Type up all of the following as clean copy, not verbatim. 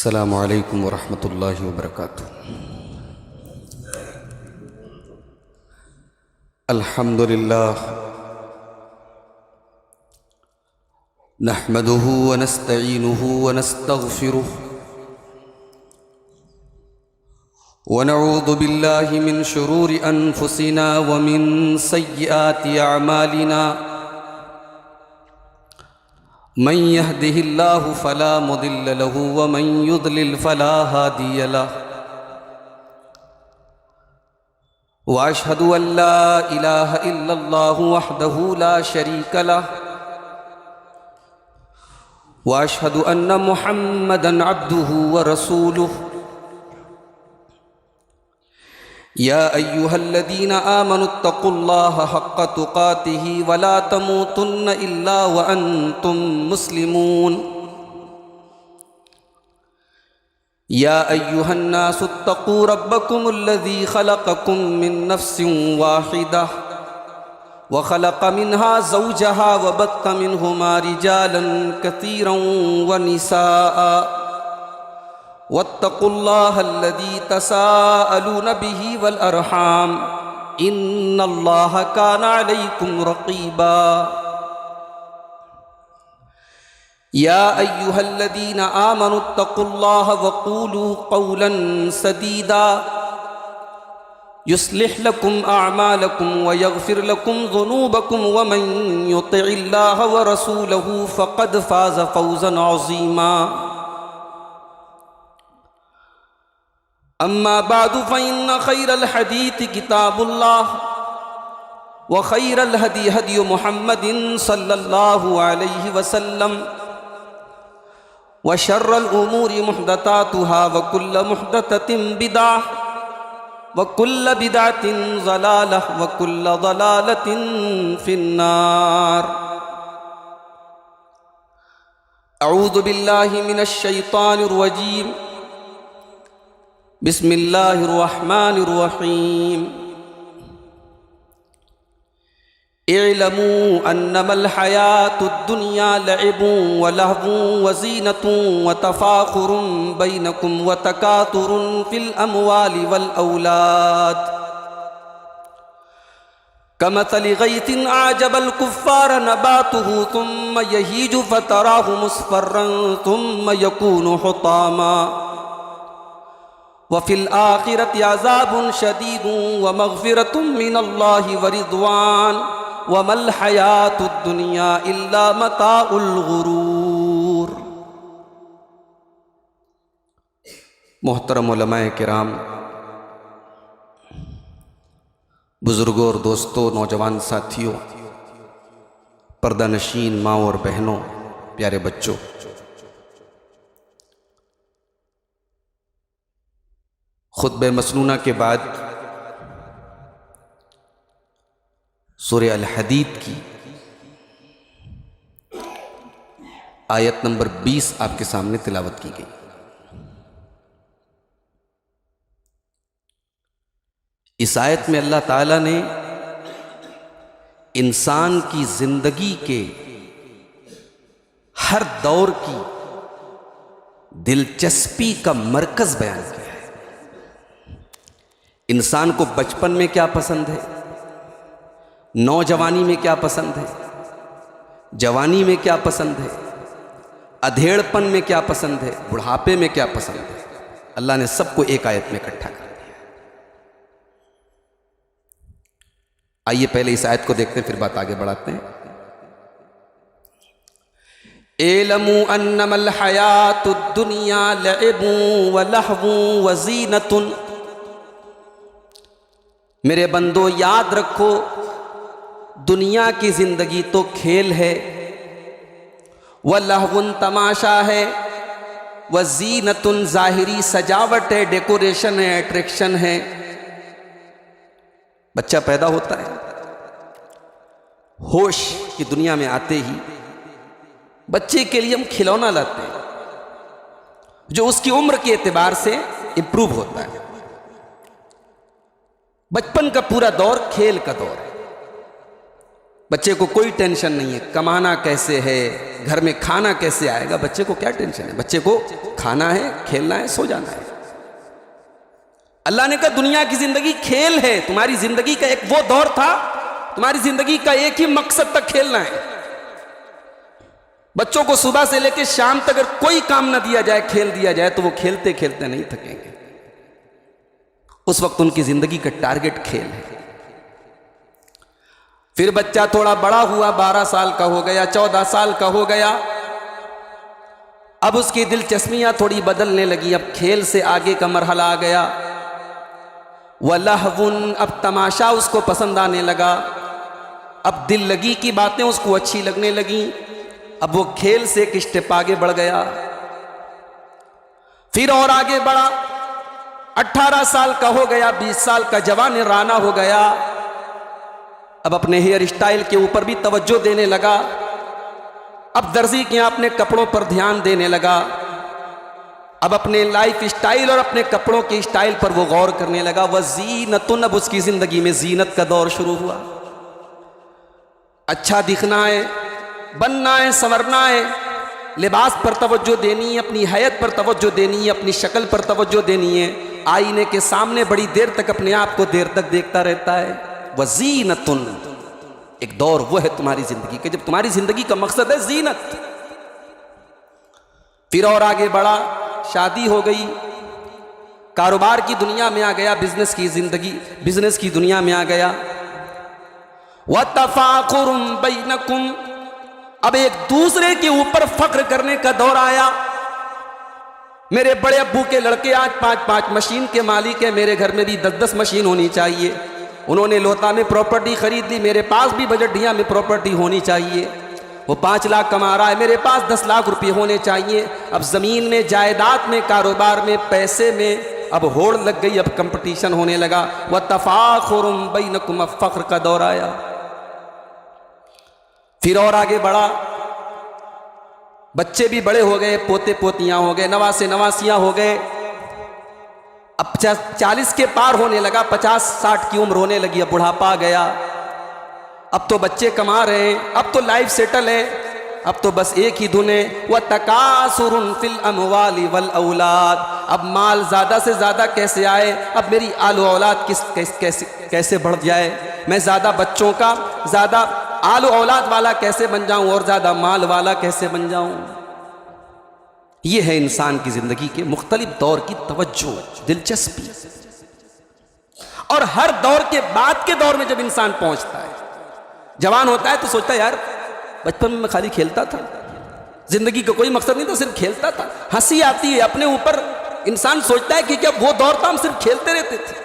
अस्सलामु अलैकुम वरहमतुल्लाहि वबरकातुह। अल्हम्दुलिल्लाह नहमदुहु व नस्तईनुहु व नस्तगफिरुह व नऊज़ु बिल्लाहि मिन शुरूरि अनफुसिना व मिन सय्यिआति अअमालिना। मन यहदिहिल्लाहु फला मुदिल्ल लहु व मन युद्लिल फला हादिय लहु। व अशहदु अल्ला इलाहा इल्लल्लाहु वहदहु ला शरीक लहु व अशहदु अन्न मुहम्मदन अब्दुहु व रसूलुहु। या अय्युहल्लज़ीना आमनुत्तक़ुल्लाहा हक़्क़ तुक़ातिही व ला तमूतुन्न इल्ला व अन्तुम मुस्लिमून। या अय्युहन्नासुत्तक़ू रब्बकुमुल्लज़ी ख़लक़कुम मिन नफ़्सिन वाहिदा व ख़लक़ मिन्हा ज़ौजहा व बत्त मिन्हुमा रिजालन कसीरन व निसाअ वत्तक़ुल्लाहल्लज़ी तसाअलून बिही वल अरहाम इन्नल्लाहा काना अलैकुम रक़ीबा। या अय्युहल्लज़ीना आमनुत्तक़ुल्लाहा वक़ूलू क़ौलन सदीदा युस्लिह लकुम अअमालकुम व यग़फ़िर लकुम ज़ुनूबकुम व मन युतिइल्लाहा व रसूलहु फ़क़द फ़ाज़ फ़ौज़न अज़ीमा। अम्मा बादु फ़इन्न ख़ैरल हदीथि किताबुल्लाह व ख़ैरल हदी हदी मुहम्मदिन सल्लल्लाहु अलैहि वसल्लम व शर्रल उमूरि मुहदतातुहा व कुल्ल मुहदततिन बिदअह व कुल्ल बिदअतिन ज़लालह व कुल्ल ज़लालतिन फिन्नार। अऊज़ु बिल्लाहि मिनश शैतानिर रजीम। बिस्मिल्लाहिर रहमानिर रहीम। इअलमू अन्नमल हयातुद दुनिया लइबुन व लहवुन व ज़ीनतुन व तफ़ाख़ुरुन बैनकुम व तकातुरुन फ़िल अमवालि वल औलाद कमसलि ग़ैथिन अअजबल कुफ़्फ़ार नबातुहु थुम्म यहीजु फ़तराहु मुस्फ़र्रन थुम्म यकूनु हुतामा वफ़िल आखिरति अज़ाबुन शदीदुन व मग़फ़िरतुम मिनल्लाहि व रिज़वान व मल हयातुद दुनिया इल्ला मताउल गुरूर। मोहतरम उलमाए किराम, बुज़ुर्गों और दोस्तों, नौजवान साथियों, पर्दानशीन माँओं और बहनों, प्यारे बच्चों, खुतबे मसनूना के बाद सूरह अल हदीद की आयत नंबर 20 आपके सामने तिलावत की गई। इस आयत में अल्लाह ताला ने इंसान की जिंदगी के हर दौर की दिलचस्पी का मरकज बयान किया है। इंसान को बचपन में क्या पसंद है, नौजवानी में क्या पसंद है, जवानी में क्या पसंद है, अधेड़पन में क्या पसंद है, बुढ़ापे में क्या पसंद है, अल्लाह ने सबको एक आयत में इकट्ठा कर दिया। आइए पहले इस आयत को देखते हैं, फिर बात आगे बढ़ाते हैं। इलमू अन्नमल हयातुद दुनिया लइबुन व लहवुन व ज़ीनतुन। मेरे बंदो, याद रखो, दुनिया की जिंदगी तो खेल है, व लहवुन तमाशा है, व ज़ीनतुन ज़ाहिरी सजावट है, डेकोरेशन है, अट्रैक्शन है। बच्चा पैदा होता है, होश की दुनिया में आते ही बच्चे के लिए हम खिलौना लाते हैं जो उसकी उम्र के एतबार से इंप्रूव होता है। बचपन का पूरा दौर खेल का दौर है। बच्चे को कोई टेंशन नहीं है कमाना कैसे है, घर में खाना कैसे आएगा, बच्चे को क्या टेंशन है। बच्चे को खाना है, खेलना है, सो जाना है। अल्लाह ने कहा दुनिया की जिंदगी खेल है, तुम्हारी जिंदगी का एक वो दौर था, तुम्हारी जिंदगी का एक ही मकसद तक खेलना है। बच्चों को सुबह से लेकर शाम तक अगर कोई काम न दिया जाए, खेल दिया जाए, तो वो खेलते खेलते नहीं थकेंगे। उस वक्त उनकी जिंदगी का टारगेट खेल है। फिर बच्चा थोड़ा बड़ा हुआ, 12 साल का हो गया, 14 साल का हो गया, अब उसकी दिलचस्पियां थोड़ी बदलने लगी। अब खेल से आगे का मरहला आ गया। वलहवुन, अब तमाशा उसको पसंद आने लगा, अब दिल लगी की बातें उसको अच्छी लगने लगी। अब वो खेल से एक स्टेप आगे बढ़ गया। फिर और आगे बढ़ा, 18 साल का हो गया, 20 साल का जवान राना हो गया। अब अपने हेयर स्टाइल के ऊपर भी तवज्जो देने लगा। अब दर्जी के अपने कपड़ों पर ध्यान देने लगा। अब अपने लाइफ स्टाइल और अपने कपड़ों के स्टाइल पर वो गौर करने लगा। वह ज़ीनतुन, अब उसकी जिंदगी में जीनत का दौर शुरू हुआ। अच्छा दिखना है, बनना है, संवरना है, लिबास पर तवज्जो देनी है, अपनी हैयत पर तवज्जो देनी है, अपनी शक्ल पर तवज्जो देनी है। आईने के सामने बड़ी देर तक अपने आप को देर तक देखता रहता है। वज़ीनतुन, एक दौर वो है तुम्हारी जिंदगी का जब तुम्हारी जिंदगी का मकसद है जीनत। फिर और आगे बढ़ा, शादी हो गई, कारोबार की दुनिया में आ गया, बिजनेस की जिंदगी, बिजनेस की दुनिया में आ गया। वतफाकुरुम बैनकुम, अब एक दूसरे के ऊपर फख्र करने का दौर आया। मेरे बड़े अब्बू के लड़के आज 5-5 मशीन के मालिक हैं, मेरे घर में भी 10-10 मशीन होनी चाहिए। उन्होंने लोता में प्रॉपर्टी खरीद ली, मेरे पास भी बजटिया में प्रॉपर्टी होनी चाहिए। वो 5 लाख कमा रहा है, मेरे पास 10 लाख रुपए होने चाहिए। अब ज़मीन में, जायदाद में, कारोबार में, पैसे में अब होड़ लग गई, अब कंपटीशन होने लगा। वह तफाखुरुम बैनकुम, अब फख्र का दौर आया। फिर और आगे बढ़ा, बच्चे भी बड़े हो गए, पोते पोतियां हो गए, नवासे नवासियां हो गए। अब 40 के पार होने लगा, 50-60 की उम्र होने लगी, अब बुढ़ापा आ गया। अब तो बच्चे कमा रहे हैं, अब तो लाइफ सेटल है, अब तो बस एक ही धुन है, वह तकासुरुन फिल अमवाली वल औलाद। अब माल ज़्यादा से ज़्यादा कैसे आए, अब मेरी आलो औलाद कैसे बढ़ जाए, मैं ज़्यादा बच्चों का, ज़्यादा आलो औलाद वाला कैसे बन जाऊं और ज़्यादा माल वाला कैसे बन जाऊं। ये है इंसान की ज़िंदगी के मुख्तलिफ दौर की तवज्जो, दिलचस्पी। और हर दौर के बाद के दौर में जब इंसान पहुंचता है, जवान होता है तो सोचता है यार बचपन में मैं खाली खेलता था, जिंदगी का कोई मकसद नहीं था, सिर्फ खेलता था। हंसी आती है अपने ऊपर, इंसान सोचता है कि क्या वो दौर था हम सिर्फ खेलते रहते थे।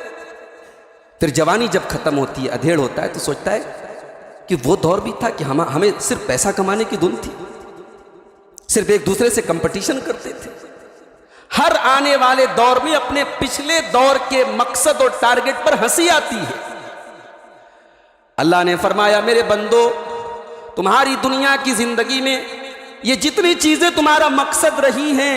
फिर जवानी जब खत्म होती है, अधेड़ होता है, तो सोचता है कि वो दौर भी था कि हमें सिर्फ पैसा कमाने की धुन थी, सिर्फ एक दूसरे से कंपटीशन करते थे। हर आने वाले दौर में अपने पिछले दौर के मकसद और टारगेट पर हंसी आती है। अल्लाह ने फरमाया मेरे बंदो, तुम्हारी दुनिया की जिंदगी में ये जितनी चीजें तुम्हारा मकसद रही हैं,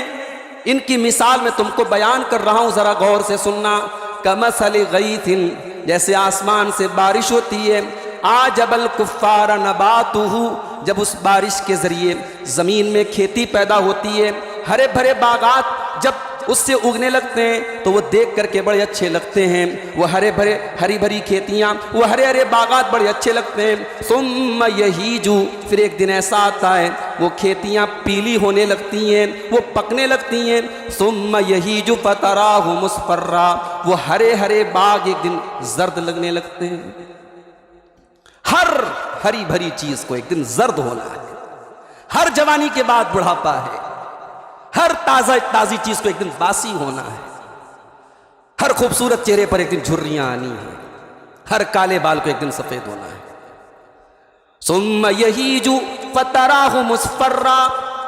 इनकी मिसाल मैं तुमको बयान कर रहा हूं, जरा गौर से सुनना। कमसली गईथिन, जैसे आसमान से बारिश होती है, आजबल कुफ्फार नबातुहु, जब उस बारिश के जरिए जमीन में खेती पैदा होती है, हरे भरे बागात जब उससे उगने लगते हैं तो वो देख करके बड़े अच्छे लगते हैं। वो हरे भरे, हरी भरी खेतियाँ, वो हरे हरे बागात बड़े अच्छे लगते हैं। सुम्मा यहीजु, फिर एक दिन ऐसा आता है वो खेतियाँ पीली होने लगती हैं, वो पकने लगती हैं। सुम्मा यहीजु फतराहु मुस्फर्रा, वो हरे हरे बाग एक दिन जर्द लगने लगते हैं। हर हरी भरी चीज को एक दिन जर्द होना है। हर जवानी के बाद बुढ़ापा है। हर ताजी चीज को एक दिन बासी होना है। हर खूबसूरत चेहरे पर एक दिन झुर्रियां आनी है। हर काले बाल को एक दिन सफेद होना है। सुम्मा यहीजु फतराहु मुस्फर्रा,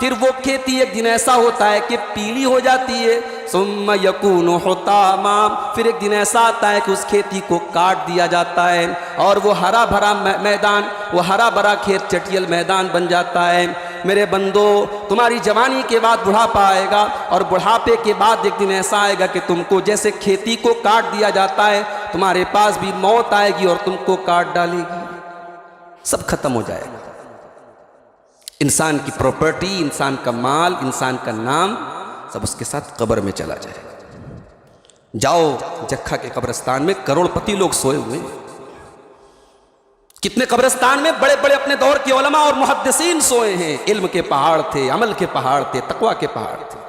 फिर वो खेती एक दिन ऐसा होता है कि पीली हो जाती है। सुम्मा यकूनु हुतामा, फिर एक दिन ऐसा आता है कि उस खेती को काट दिया जाता है और वो हरा भरा मैदान, वो हरा भरा खेत चटियल मैदान बन जाता है। मेरे बंदो, तुम्हारी जवानी के बाद बुढ़ापा आएगा और बुढ़ापे के बाद एक दिन ऐसा आएगा कि तुमको जैसे खेती को काट दिया जाता है, तुम्हारे पास भी मौत आएगी और तुमको काट डालेगी। सब खत्म हो जाएगा। इंसान की प्रॉपर्टी, इंसान का माल, इंसान का नाम सब उसके साथ कब्र में चला जाएगा। जाओ जक्खा के कब्रिस्तान में करोड़पति लोग सोए हुए हैं। कितने कब्रिस्तान में बड़े बड़े अपने दौर के उलमा और मुहद्दिसीन सोए हैं। इल्म के पहाड़ थे, अमल के पहाड़ थे, तकवा के पहाड़ थे।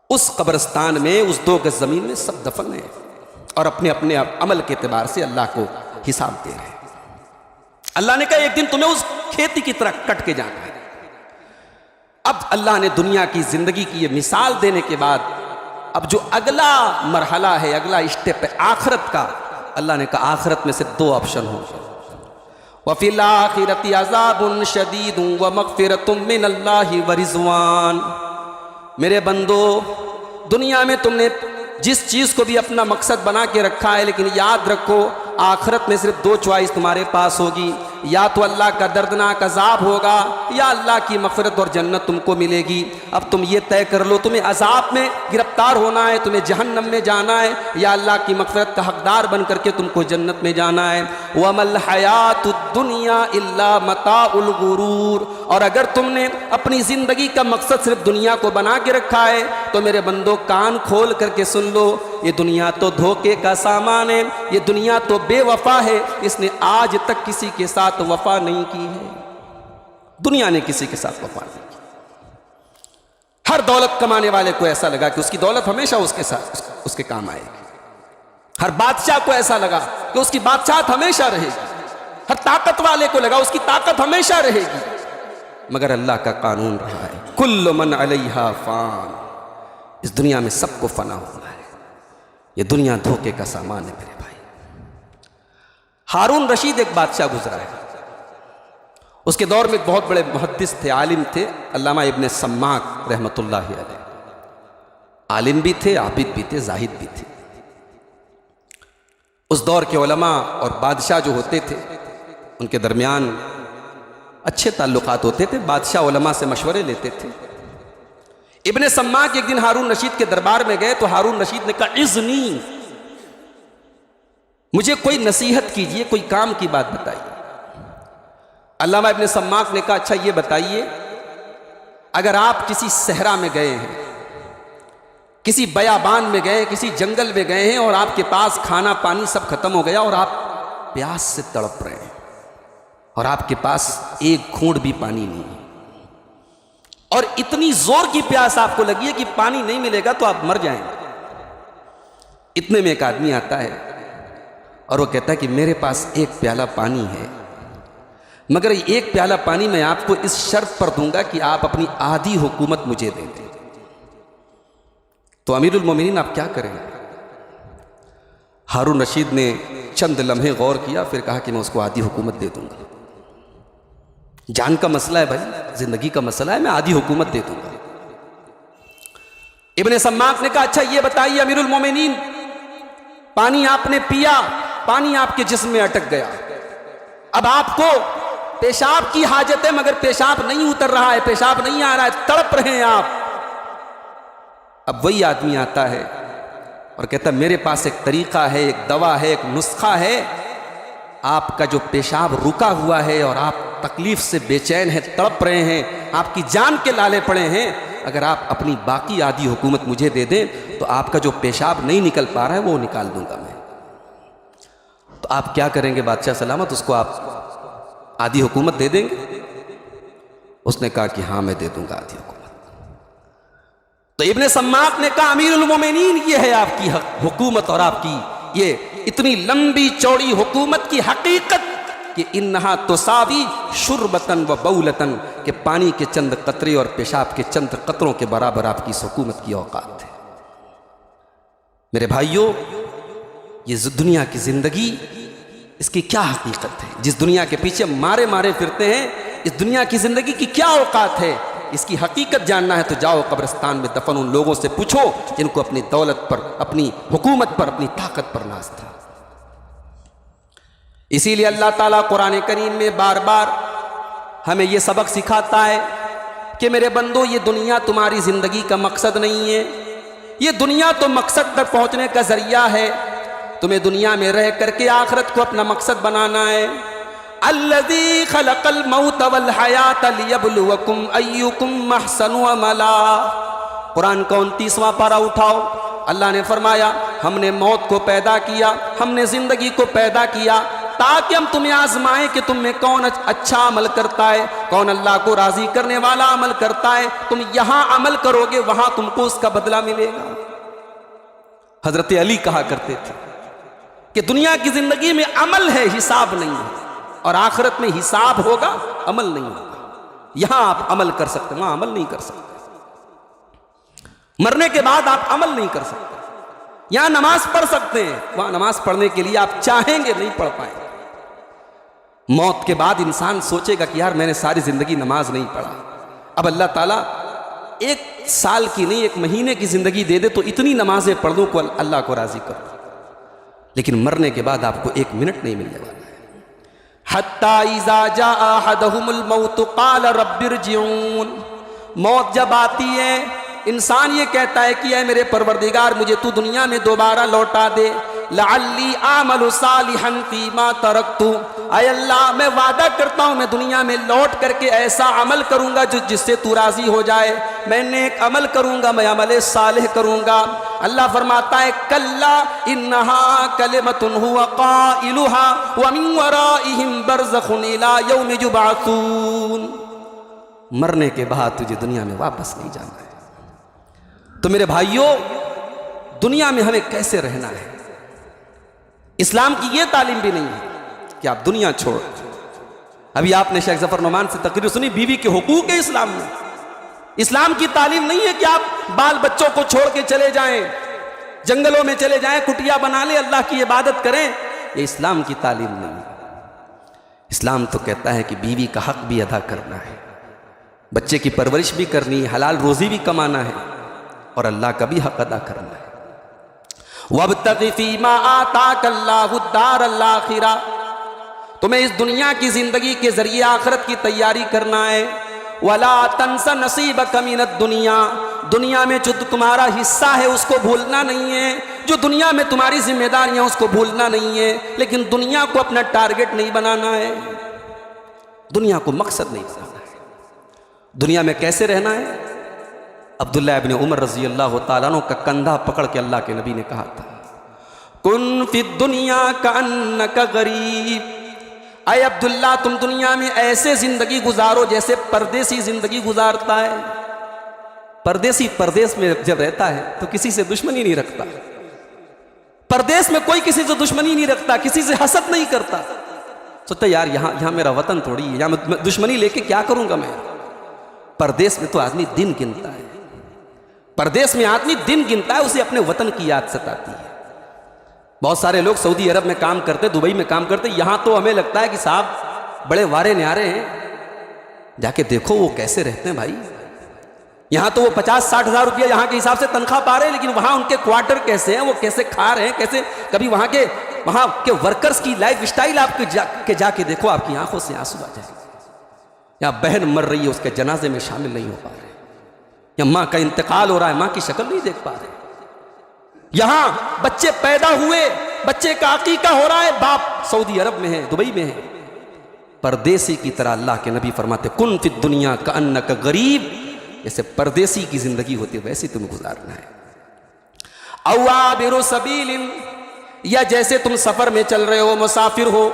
उस कब्रिस्तान में, उस 2 गज जमीन में सब दफन है और अपने अपने अमल के एतबार से अल्लाह को हिसाब दे रहे हैं। अल्लाह ने कहा एक दिन तुम्हें उस खेती की तरह कट के जाना है। अब अल्लाह ने दुनिया की जिंदगी की ये मिसाल देने के बाद अब जो अगला मरहला है, अगला स्टेप है आखिरत का, अल्लाह ने कहा आखिरत में से 2 ऑप्शन होंगे। वफिल आखिरति अज़ाबुन शदीदुन व मग़फ़िरतुम मिनल्लाहि व रिज़वान। मेरे बंदो, दुनिया में तुमने जिस चीज़ को भी अपना मकसद बना के रखा है, लेकिन याद रखो आखिरत में सिर्फ 2 चॉइस तुम्हारे पास होगी। या तो अल्लाह का दर्दनाक अजाब होगा या अल्लाह की मग़फ़िरत और जन्नत तुमको मिलेगी। अब तुम ये तय कर लो, तुम्हें अजाब में गिरफ्तार होना है, तुम्हें जहन्नम में जाना है, या अल्लाह की मग़फ़िरत का हकदार बन करके तुमको जन्नत में जाना है। वमल हयातुद दुनिया इल्ला मताउल गुरूर। और अगर तुमने अपनी ज़िंदगी का मकसद सिर्फ दुनिया को बना के रखा है तो मेरे बंदो कान खोल करके सुन लो, ये दुनिया तो धोखे का सामान है, ये दुनिया तो बेवफा है, इसने आज तक किसी के साथ वफा नहीं की है। दुनिया ने किसी के साथ वफा नहीं की। हर दौलत कमाने वाले को ऐसा लगा कि उसकी दौलत हमेशा उसके साथ उसके काम आएगी। हर बादशाह को ऐसा लगा कि उसकी बादशाहत हमेशा रहेगी। हर ताकत वाले को लगा उसकी ताकत हमेशा रहेगी। मगर अल्लाह का कानून रहा है, कुल्लु मन अलैहा फान। इस दुनिया में सबको फना होना है। ये दुनिया धोखे का सामान है मेरे भाई। हारून रशीद एक बादशाह गुजरा है। उसके दौर में बहुत बड़े मुहद्दिस थे, आलिम थे, अल्लामा इब्ने सम्माक रहमतुल्लाहि अलैह। आलिम भी थे, आबिद भी थे, जाहिद भी थे। उस दौर के उलमा और बादशाह जो होते थे उनके दरमियान अच्छे ताल्लुकात होते थे। बादशाह उलमा से मशवरे लेते थे। इब्ने सम्माक एक दिन हारून रशीद के दरबार में गए तो हारून रशीद ने कहा इज़्नी, मुझे कोई नसीहत कीजिए, कोई काम की बात बताइए। अल्लामा इब्ने सम्माक ने कहा अच्छा ये बताइए, अगर आप किसी सहरा में गए हैं, किसी बयाबान में गए, किसी जंगल में गए हैं और आपके पास खाना पानी सब खत्म हो गया और आप प्यास से तड़प रहे हैं और आपके पास एक घूंट भी पानी नहीं है और इतनी जोर की प्यास आपको लगी है कि पानी नहीं मिलेगा तो आप मर जाएंगे। इतने में एक आदमी आता है और वो कहता है कि मेरे पास एक प्याला पानी है, मगर एक प्याला पानी मैं आपको इस शर्त पर दूंगा कि आप अपनी आधी हुकूमत मुझे दे दें। तो अमीरुल मोमिनीन आप क्या करेंगे? हारून रशीद ने चंद लम्हे गौर किया, फिर कहा कि मैं उसको आधी हुकूमत दे दूंगा। जान का मसला है भाई, जिंदगी का मसला है, मैं आधी हुकूमत दे दूंगा। इब्ने सम्माक ने कहा अच्छा ये बताइए अमीरुल मोमिनीन, पानी आपने पिया, पानी आपके जिस्म में अटक गया, अब आपको पेशाब की हाजत है मगर पेशाब नहीं उतर रहा है, पेशाब नहीं आ रहा है, तड़प रहे हैं आप। अब वही आदमी आता है और कहता है मेरे पास एक तरीका है, एक दवा है, एक नुस्खा है, आपका जो पेशाब रुका हुआ है और आप तकलीफ से बेचैन हैं, तड़प रहे हैं, आपकी जान के लाले पड़े हैं, अगर आप अपनी बाकी आधी हुकूमत मुझे दे दें तो आपका जो पेशाब नहीं निकल पा रहा है वो निकाल दूंगा मैं। तो आप क्या करेंगे बादशाह सलामत, उसको आप आधी हुकूमत दे देंगे? उसने कहा कि हाँ मैं दे दूंगा आधी हुकूमत। तो इब्ने सम्माक ने कहा अमीरुल मोमिनीन ये है आपकी हुकूमत और आपकी ये इतनी लंबी चौड़ी हुकूमत की हकीकत कि इन्हा तुसावी शुरबतन व बौलतन, के पानी के चंद कतरे और पेशाब के चंद कतरों के बराबर आपकी इस हुकूमत की औकात है। मेरे भाइयों, ये दुनिया की जिंदगी, इसकी क्या हकीकत है? जिस दुनिया के पीछे मारे मारे फिरते हैं, इस दुनिया की जिंदगी की क्या औकात है? इसकी हकीकत जानना है तो जाओ कब्रिस्तान में दफन उन लोगों से पूछो जिनको अपनी दौलत पर, अपनी हुकूमत पर, अपनी ताकत पर नाज था। इसीलिए अल्लाह ताला कुरान करीम में बार बार हमें यह सबक सिखाता है कि मेरे बंदो, ये दुनिया तुम्हारी जिंदगी का मकसद नहीं है, ये दुनिया तो मकसद तक पहुंचने का जरिया है। तुम्हें दुनिया में रह करके आखिरत को अपना मकसद बनाना है। अल्लज़ी खलक़ल मौत वल हयात लियब्लुवकुम अय्युकुम अहसनु अमला। कुरान का 29वां पारा उठाओ। अल्लाह ने फरमाया हमने मौत को पैदा किया, हमने जिंदगी को पैदा किया ताकि हम तुम्हें आजमाएं कि तुम में कौन अच्छा अमल करता है, कौन अल्लाह को राजी करने वाला अमल करता है। तुम यहां अमल करोगे वहां तुमको उसका बदला मिलेगा। हजरत अली कहा करते थे कि दुनिया की जिंदगी में अमल है, हिसाब नहीं है, और आखिरत में हिसाब होगा, अमल नहीं होगा। यहां आप अमल कर सकते, वहां अमल नहीं कर सकते। मरने के बाद आप अमल नहीं कर सकते। यहां नमाज पढ़ सकते हैं, वहां नमाज पढ़ने के लिए आप चाहेंगे नहीं पढ़ पाएंगे। मौत के बाद इंसान सोचेगा कि यार मैंने सारी जिंदगी नमाज नहीं पढ़ा, अब अल्लाह ताला 1 साल की नहीं 1 महीने की जिंदगी दे दे तो इतनी नमाजें पढ़ दूं को अल्लाह को राजी कर दूं। लेकिन मरने के बाद आपको 1 मिनट नहीं मिलने वाला है। हत्ता इज़ा जा अहदहुमुल मौत क़ाल रब्बिरजिऊन। मौत जब आती है इंसान ये कहता है कि ऐ मेरे परवरदिगार मुझे तू दुनिया में दोबारा लौटा दे। लअल्ली आमलु सालिहन फीमा तरक्तु। ऐ अल्लाह मैं वादा करता हूँ मैं दुनिया में लौट करके ऐसा अमल करूँगा जिससे तू राजी हो जाए। मैंने एक अमल करूँगा, मैं अमल सालिह करूँगा। अल्लाह फरमाता है कल्ला इन्नहा कलिमतुन हुवा क़ाइलुहा व मिन वराइहिम बरज़खुन इला यौमि युबअसून। मरने के बाद तुझे दुनिया में वापस नहीं जाना है। तो मेरे भाइयों, दुनिया में हमें कैसे रहना है, इस्लाम की यह तालीम भी नहीं है कि आप दुनिया छोड़। अभी आपने शेख जफर नुमान से तकरीर सुनी बीवी के हुकूक है इस्लाम में। इस्लाम की तालीम नहीं है कि आप बाल बच्चों को छोड़ के चले जाएं, जंगलों में चले जाएं, कुटिया बना ले, अल्लाह की इबादत करें। ये इस्लाम की तालीम नहीं है। इस्लाम तो कहता है कि बीवी का हक भी अदा करना है, बच्चे की परवरिश भी करनी है, हलाल रोजी भी कमाना है, और अल्लाह का भी हक अदा करना है। वब्तगि फीमा आताकल्लाहु दारल आखिरा। तुम्हें इस दुनिया की जिंदगी के जरिए आखिरत की तैयारी करना है। वला तंसा नसीबक मिनद दुनिया। दुनिया में जो तुम्हारा हिस्सा है उसको भूलना नहीं है, जो दुनिया में तुम्हारी जिम्मेदारियां उसको भूलना नहीं है। लेकिन दुनिया को अपना टारगेट नहीं बनाना है, दुनिया को मकसद नहीं बनाना है। दुनिया में कैसे रहना है? अब्दुल्लाह इब्न उमर रज़ी अल्लाह तआला अन्हु का कंधा पकड़ के अल्लाह के नबी ने कहा था कुन फिद दुनिया कअन्नका गरीब। अय अब्दुल्ला तुम दुनिया में ऐसे जिंदगी गुजारो जैसे परदेसी जिंदगी गुजारता है। परदेसी परदेश में जब रहता है तो किसी से दुश्मनी नहीं रखता। परदेश में कोई किसी से दुश्मनी नहीं रखता, किसी से हसद नहीं करता। सोचता यार यहाँ मेरा वतन थोड़ी है, यहाँ दुश्मनी लेके क्या करूंगा मैं। परदेश में तो आदमी दिन गिनता है, परदेश में आदमी दिन गिनता है, उसे अपने वतन की याद सताती है। बहुत सारे लोग सऊदी अरब में काम करते, दुबई में काम करते, यहां तो हमें लगता है कि साहब बड़े वारे न्यारे हैं। जाके देखो वो कैसे रहते हैं भाई। यहां तो वो 50-60 हज़ार रुपया यहां के हिसाब से तनख्वाह पा रहे हैं, लेकिन वहां उनके क्वार्टर कैसे हैं, वो कैसे खा रहे हैं, कैसे। कभी वहां के वर्कर्स की लाइफ स्टाइल आपके जाके देखो, आपकी आंखों से आंसू आ जाएंगे। या बहन मर रही है उसके जनाजे में शामिल नहीं हो पा रहे, या माँ का इंतकाल हो रहा है, माँ की शक्ल नहीं देख पा रहे। यहां बच्चे पैदा हुए, बच्चे का अकीका हो रहा है, बाप सऊदी अरब में है, दुबई में है। परदेसी की तरह अल्लाह के नबी फरमाते कुन फिद दुनिया कअन्नका गरीब। जैसे परदेसी की जिंदगी होती है वैसे तुम्हें गुजारना है। औ आबिरु सबीलिन, या जैसे तुम सफर में चल रहे हो, मुसाफिर हो।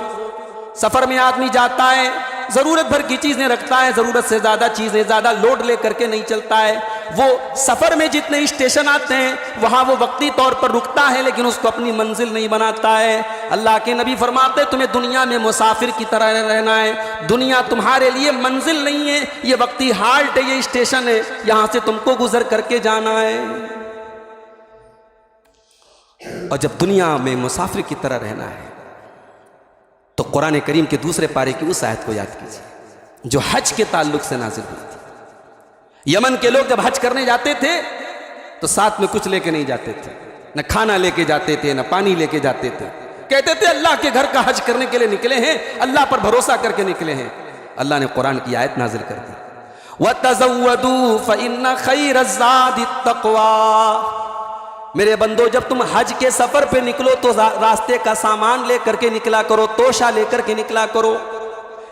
सफर में आदमी जाता है, जरूरत भर की चीजें रखता है, जरूरत से ज्यादा चीजें, ज्यादा लोड लेकर के नहीं चलता है। वो सफर में जितने स्टेशन आते हैं वहां वो वक्ती तौर पर रुकता है, लेकिन उसको अपनी मंजिल नहीं बनाता है। अल्लाह के नबी फरमाते तुम्हें दुनिया में मुसाफिर की तरह रहना है। दुनिया तुम्हारे लिए मंजिल नहीं है, ये वक्ती हाल्ट है, ये स्टेशन है, यहां से तुमको गुजर करके जाना है। और जब दुनिया में मुसाफिर की तरह रहना है तो कुरान करीम के दूसरे पारे की उस आयत को याद कीजिए जो हज के ताल्लुक से नाजिल हुई थी। यमन के लोग जब हज करने जाते थे तो साथ में कुछ लेके नहीं जाते थे, न खाना लेके जाते थे, न पानी लेके जाते थे। कहते थे अल्लाह के घर का हज करने के लिए निकले हैं, अल्लाह पर भरोसा करके निकले हैं। अल्लाह ने कुरान की आयत नाजिल कर दी वतज़व्वदू फ़इन्न ख़ैरज़्ज़ादित तक़वा। मेरे बंदो जब तुम हज के सफर पे निकलो तो रास्ते का सामान लेकर के निकला करो, तोशा लेकर के निकला करो।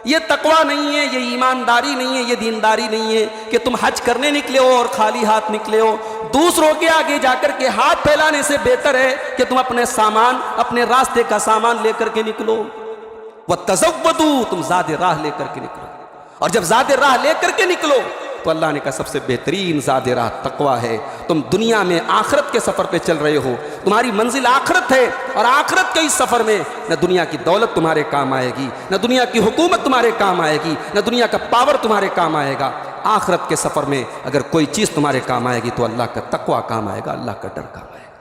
ये तकवा नहीं है, ये ईमानदारी नहीं है, ये दीनदारी नहीं है कि तुम हज करने निकले हो और खाली हाथ निकले हो। दूसरों के आगे जाकर के हाथ फैलाने से बेहतर है कि तुम अपने सामान, अपने रास्ते का सामान लेकर के निकलो। वह तज़व्वदू, तुम ज़ादे राह लेकर के निकलो। और जब ज़ादे राह लेकर के निकलो तो अल्लाह ने कहा सबसे बेहतरीन ज़ादे राह तकवा है। तुम दुनिया में आखिरत के सफ़र पे चल रहे हो, तुम्हारी मंजिल आखिरत है, और आखिरत के इस सफ़र में न दुनिया की दौलत तुम्हारे काम आएगी, न दुनिया की हुकूमत तुम्हारे काम आएगी, न दुनिया का पावर तुम्हारे काम आएगा। आखिरत के सफ़र में अगर कोई चीज़ तुम्हारे काम आएगी तो अल्लाह का तकवा काम आएगा, अल्लाह का डर काम आएगा।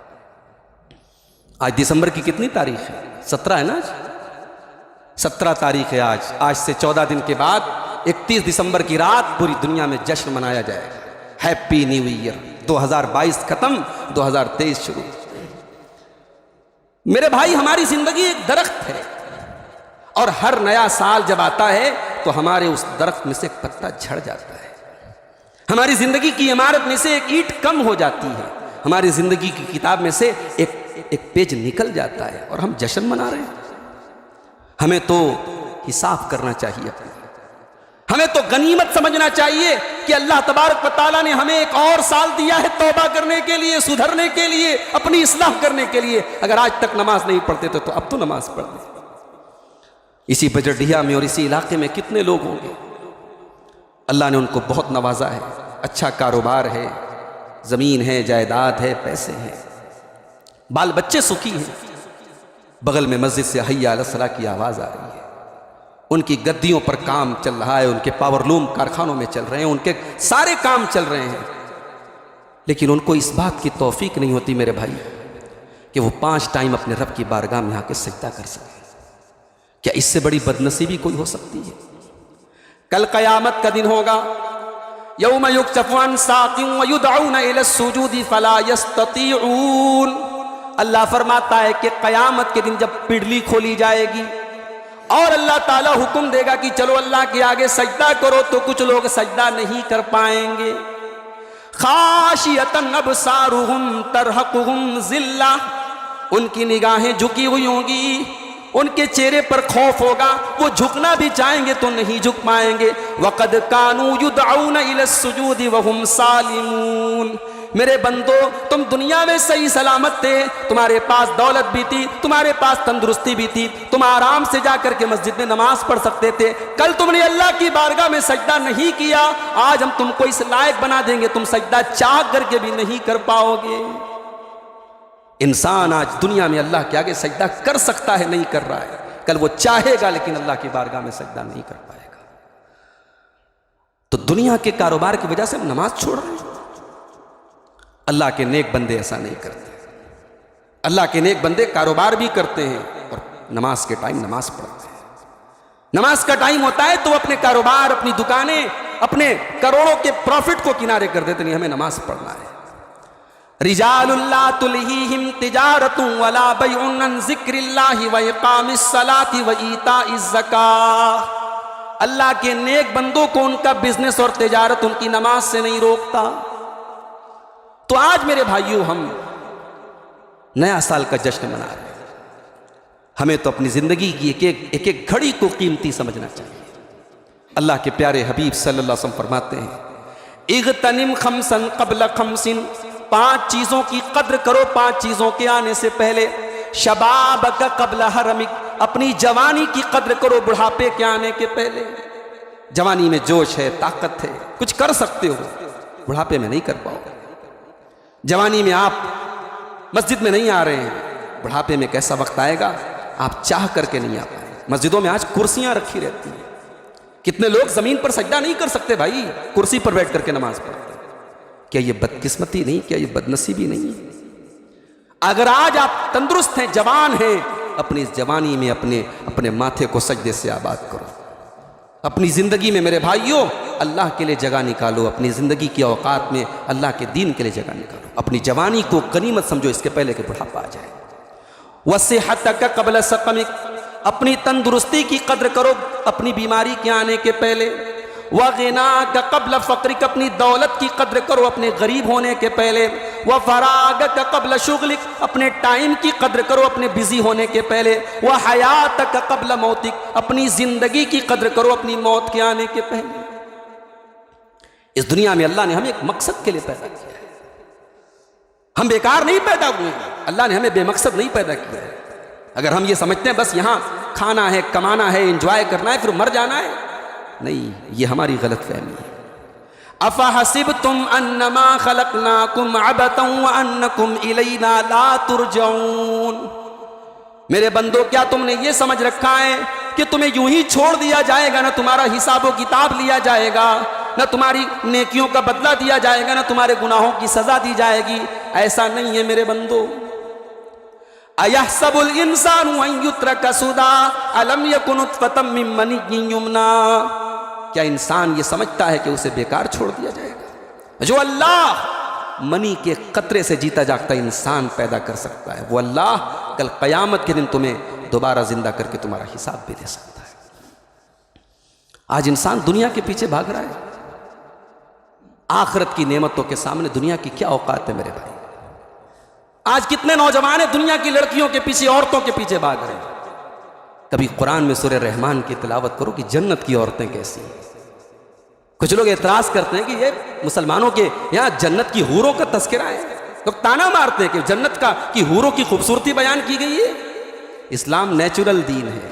आज दिसंबर की कितनी तारीख है? 17 है ना? आज 17 तारीख है। आज से 14 दिन के बाद 31 दिसंबर की रात पूरी दुनिया में जश्न मनाया जाएगा। Happy new year. 2022 खत्म, 2023 शुरू। मेरे भाई, हमारी जिंदगी एक दरख्त है और हर नया साल जब आता है तो हमारे उस दरख्त में से एक पत्ता झड़ जाता है। हमारी जिंदगी की इमारत में से एक ईंट कम हो जाती है, हमारी जिंदगी की किताब में से एक पेज निकल जाता है और हम जश्न मना रहे हैं। हमें तो हिसाब करना चाहिए अपना, हमें तो गनीमत समझना चाहिए कि अल्लाह तबारक व तआला ने हमें एक और साल दिया है तौबा करने के लिए, सुधरने के लिए, अपनी इस्लाह करने के लिए। अगर आज तक नमाज नहीं पढ़ते थे तो अब तो नमाज पढ़ लें। इसी बजरडिया में और इसी इलाके में कितने लोग होंगे, अल्लाह ने उनको बहुत नवाजा है, अच्छा कारोबार है, ज़मीन है, जायदाद है, पैसे हैं, बाल बच्चे सुखी हैं, बगल में मस्जिद से हय्या अला सलाह की आवाज़ आ रही है, उनकी गद्दियों पर काम चल रहा है, उनके पावरलूम कारखानों में चल रहे हैं, उनके सारे काम चल रहे हैं, लेकिन उनको इस बात की तौफीक नहीं होती मेरे भाई कि वो 5 टाइम अपने रब की बारगाह में आके सजदा कर सकें। क्या इससे बड़ी बदनसीबी कोई हो सकती है? कल क़यामत का दिन होगा, यौम युक्शफ़ु अन साक़िन व युदऊन इला सुजूदी फला यस्ततीऊन। अल्लाह फरमाता है कि क़यामत के दिन जब पिंडली खोली जाएगी और अल्लाह ताला हुक्म देगा कि चलो अल्लाह के आगे सजदा करो, तो कुछ लोग सजदा नहीं कर पाएंगे। खाशियतन अबसारुहुम तरहकुहुम ज़िल्ला, उनकी निगाहें झुकी हुई होंगी, उनके चेहरे पर खौफ होगा, वो झुकना भी चाहेंगे तो नहीं झुक पाएंगे। वक़द कानू युदऊन इला सुजूदी वहुम सालिमून। मेरे बंदो, तुम दुनिया में सही सलामत थे, तुम्हारे पास दौलत भी थी, तुम्हारे पास तंदुरुस्ती भी थी, तुम आराम से जाकर के मस्जिद में नमाज पढ़ सकते थे। कल तुमने अल्लाह की बारगाह में सजदा नहीं किया, आज हम तुमको इस लायक बना देंगे, तुम सजदा चाह करके भी नहीं कर पाओगे। इंसान आज दुनिया में अल्लाह के आगे सजदा कर सकता है, नहीं कर रहा है, कल वो चाहेगा लेकिन अल्लाह की बारगाह में सजदा नहीं कर पाएगा। तो दुनिया के कारोबार की वजह से हम नमाज छोड़ रहे हैं। अल्लाह के नेक बंदे ऐसा नहीं करते। अल्लाह के नेक बंदे कारोबार भी करते हैं और नमाज के टाइम नमाज पढ़ते हैं। नमाज का टाइम होता है तो अपने कारोबार, अपनी दुकानें, अपने करोड़ों के प्रॉफिट को किनारे कर देते, नहीं हमें नमाज पढ़ना है। रिजालुल्लाह तुलहीहिम तिजारतुन वला बैउन अन ज़िक्रिल्लाहि व इक़ामिस सलाति व ईताइज़ ज़कात। अल्लाह के नेक बंदों को उनका बिजनेस और तिजारत उनकी नमाज से नहीं रोकता। तो आज मेरे भाइयों, हम नया साल का जश्न मना रहे हैं। हमें तो अपनी जिंदगी की एक एक घड़ी को कीमती समझना चाहिए। अल्लाह के प्यारे हबीब सल्लल्लाहु अलैहि वसल्लम फरमाते हैं, इग़तनिम खमसन क़ब्ल खमसिन, 5 चीजों की कद्र करो 5 चीजों के आने से पहले। शबाबक क़ब्ल हरमिक, अपनी जवानी की कद्र करो बुढ़ापे के आने के पहले। जवानी में जोश है, ताकत है, कुछ कर सकते हो, बुढ़ापे में नहीं कर पाओगे। जवानी में आप मस्जिद में नहीं आ रहे हैं, बुढ़ापे में कैसा वक्त आएगा आप चाह करके नहीं आ पाए। मस्जिदों में आज कुर्सियां रखी रहती हैं, कितने लोग जमीन पर सजदा नहीं कर सकते भाई, कुर्सी पर बैठ करके नमाज पढ़ते हैं। क्या ये बदकिस्मती नहीं, क्या ये बदनसीबी नहीं है? अगर आज आप तंदुरुस्त हैं, जवान हैं, अपनी इस जवानी में अपने माथे को सजदे से आबाद करो। अपनी ज़िंदगी में मेरे भाइयों अल्लाह के लिए जगह निकालो, अपनी ज़िंदगी की औकात में अल्लाह के दीन के लिए जगह निकालो। अपनी जवानी को गनीमत समझो, इसके पहले कि बुढ़ापा आ जाए। वसिहतक क़ब्ल सक़मिक, अपनी तंदुरुस्ती की कद्र करो अपनी बीमारी के आने के पहले। व गिना का कब्ल फ़क्रिक, अपनी दौलत की कद्र करो अपने गरीब होने के पहले। व फराग का कब्ल शुगलिक, अपने टाइम की कद्र करो अपने बिजी होने के पहले। व हयात का कब्ल मौतिक, अपनी जिंदगी की कद्र करो अपनी मौत के आने के पहले। इस दुनिया में अल्लाह ने हमें एक मकसद के लिए पैदा किया है, हम बेकार नहीं पैदा हुए। अल्लाह ने हमें बेमकसद नहीं पैदा किया है। अगर हम ये समझते हैं बस यहाँ खाना है, कमाना है, एंजॉय करना है, फिर मर जाना है, नहीं, ये हमारी गलत फहमी है। अफहसिबतुम अन्नमा खलकनाकुम अबतन व अन्नकुम इलैना ला तुरजऊन। मेरे बंदो, क्या तुमने ये समझ रखा है कि तुम्हें यूं ही छोड़ दिया जाएगा, ना तुम्हारा हिसाब व किताब लिया जाएगा, ना तुम्हारी नेकियों का बदला दिया जाएगा, ना तुम्हारे गुनाहों की सजा दी जाएगी? ऐसा नहीं है मेरे बंदो। अयहसबुल इंसानु अन युत्रका सुदा अलम यकुन नुतफतम मिन मनिय्यिन युमना। क्या इंसान ये समझता है कि उसे बेकार छोड़ दिया जाएगा? जो अल्लाह मनी के कतरे से जीता जागता इंसान पैदा कर सकता है, वो अल्लाह कल क़यामत के दिन तुम्हें दोबारा जिंदा करके तुम्हारा हिसाब भी दे सकता है। आज इंसान दुनिया के पीछे भाग रहा है, आखिरत की नेमतों के सामने दुनिया की क्या औकात है मेरे भाई। आज कितने नौजवान हैं दुनिया की लड़कियों के पीछे, औरतों के पीछे भाग रहे हैं। कभी कुरान में सूरह रहमान की तिलावत करो कि जन्नत की औरतें कैसी हैं। कुछ लोग एतराज करते हैं कि ये मुसलमानों के यहाँ जन्नत की हूरों का तस्करा है, लोग ताना मारते हैं कि जन्नत की हूरों की खूबसूरती बयान की गई है। इस्लाम नेचुरल दीन है,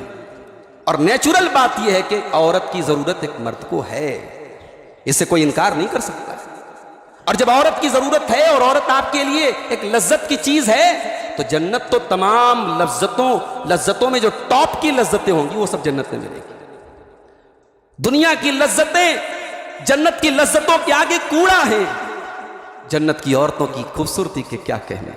और नेचुरल बात यह है कि औरत की जरूरत एक मर्द को है, इससे कोई इनकार नहीं कर सकता। और जब औरत की जरूरत है और औरत आपके लिए एक लज्जत की चीज है, तो जन्नत तो तमाम लज्जतों में जो टॉप की लज्जतें होंगी वो सब जन्नत में मिलेगी। दुनिया की लज्जतें जन्नत की लज्जतों के आगे कूड़ा है। जन्नत की औरतों की खूबसूरती के क्या कहने।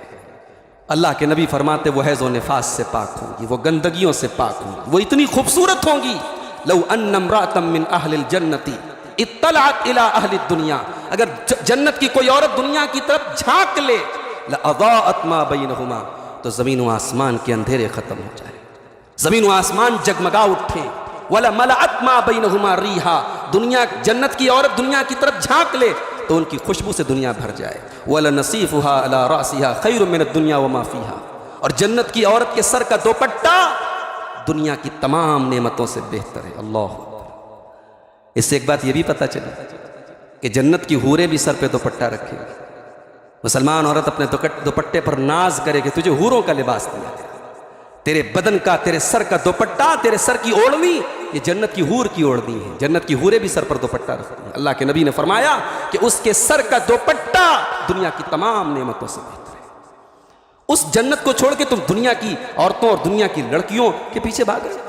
अल्लाह के नबी फरमाते वो हैज़ो निफास से पाक होंगी, वो गंदगियों से पाक होंगी, वो इतनी खूबसूरत होंगी। लौ अन्ना इम्राअतम मिन अहलिल जन्नती इत्तलअत इला अहलिद दुनिया, अगर जन्नत की कोई औरत दुनिया की तरफ झांक ले, लअज़ाअत मा बैनहुमा, तो जमीन व आसमान के अंधेरे खत्म हो जाए, जमीन व आसमान जगमगा उठे। वला मलअत मा बैनहुमा रीहा, दुनिया जन्नत की औरत दुनिया की तरफ झांक ले तो उनकी खुशबू से दुनिया भर जाए। वला नसीफुहा अला रासिहा खैरुम मिनद दुनिया व मा फीहा, और जन्नत की औरत के सर का दुपट्टा दुनिया की तमाम नेमतों से बेहतर है। अल्लाह, इससे एक बात यह भी पता चली कि जन्नत की हूरें भी सर पे दुपट्टा रखेंगी। मुसलमान औरत अपने दुपट्टे पर नाज करे कि तुझे हूरों का लिबास दिया गया, तेरे बदन का, तेरे सर का दुपट्टा, तेरे सर की ओढ़नी, ये जन्नत की हूर की ओढ़नी है। जन्नत की हूरें भी सर पर दुपट्टा रखती हैं। अल्लाह के नबी ने फरमाया कि उसके सर का दुपट्टा दुनिया की तमाम नेमतों से बेहतर है। उस जन्नत को छोड़ के तुम दुनिया की औरतों और दुनिया की लड़कियों के पीछे भाग रहे हो,